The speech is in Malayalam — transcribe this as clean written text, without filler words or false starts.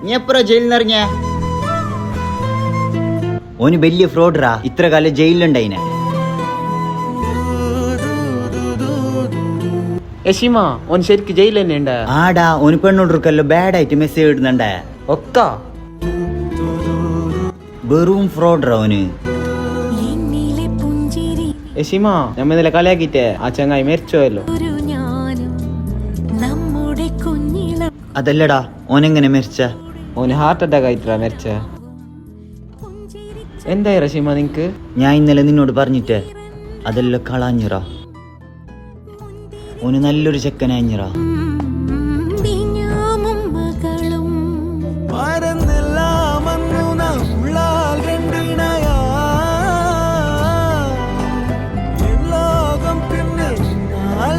നീ എപ്പറ ജയിലിൽ നിന്ന് ഇറങ്ങിയ? ഓന് വലിയ ഫ്രോഡറാ, ഇത്ര കാലം ജയിലിലുണ്ടായിനെ. യശിമ ഓൻ ശരിക്ക് ജയിൽ തന്നെ ഉണ്ട്. ആടാ, ഓന് പെണ്ണോട്ടർക്കല്ലോ ബാഡ് ആയിട്ട് മെസ്സേജ് ഇടുന്നുണ്ടേ. ഒക്ക വെറും ഫ്രോഡറാ ഓന്. യശിമ നമ്മ ഇന്നലെ കളിയാക്കിട്ടേ ആ ചങ്ങായി മരിച്ചോയല്ലോ. അതല്ലടാ, ഓനെങ്ങനെ മരിച്ച? ഓന് ഹാർട്ട് അറ്റാക്ക് ആയിട്ടാ മരിച്ച. എന്തായി റഷീമ നിനക്ക്? ഞാൻ ഇന്നലെ നിന്നോട് പറഞ്ഞിട്ടേ അതെല്ലാം കളഞ്ഞിറ. ഓന് നല്ലൊരു ചെക്കനാഞ്ഞിറ.